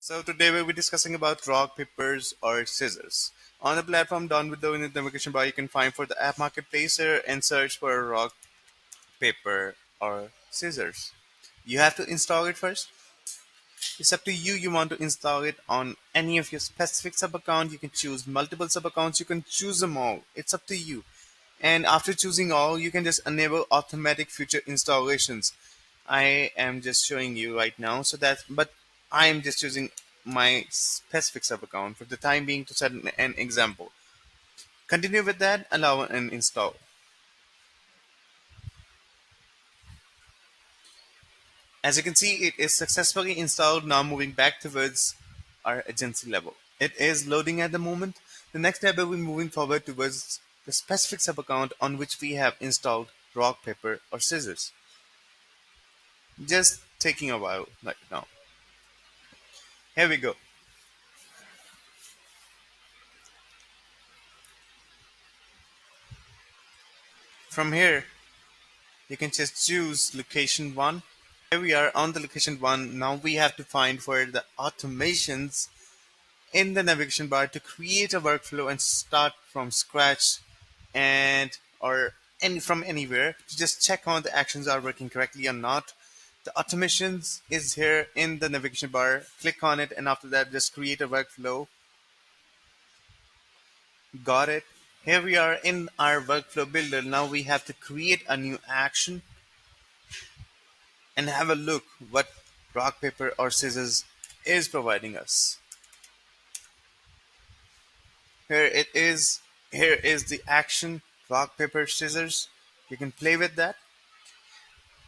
So today we'll be discussing about rock, papers, or scissors. On the platform down below in the navigation bar, you can find for the app marketplacer and search for rock, paper, or scissors. You have to install it first. It's up to you. You want to install it on any of your specific sub account. You can choose multiple sub accounts. You can choose them all. It's up to you. And after choosing all, you can just enable automatic future installations. I am just showing you right now, but I am just using my specific sub account for the time being to set an example. Continue with that, allow and install. As you can see, it is successfully installed. Now moving back towards our agency level. It is loading at the moment. The next step will be moving forward towards the specific sub account on which we have installed rock, paper, or scissors. Just taking a while right now. Here we go. From here, you can just choose location 1. Here we are on the location 1. Now we have to find for the automations in the navigation bar to create a workflow and start from scratch and or from anywhere to just check on the actions are working correctly or not. The automations is here in the navigation bar. Click on it and after that just create a workflow. Got it. Here we are in our workflow builder. Now we have to create a new action and have a look what rock, paper, or scissors is providing us. Here it is. Here is the action rock, paper, scissors. You can play with that.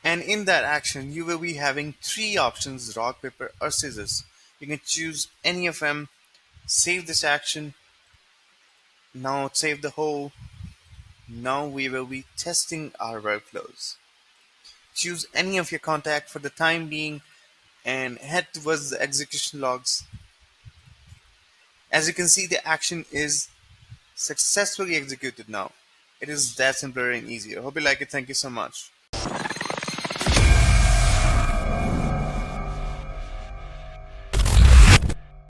And in that action, you will be having three options rock, paper, or scissors. You can choose any of them. Save this action. Now save the whole. Now we will be testing our workflows. Choose any of your contact for the time being and head towards the execution logs. As you can see, the action is successfully executed now. It is that simpler and easier. Hope you like it. Thank you so much.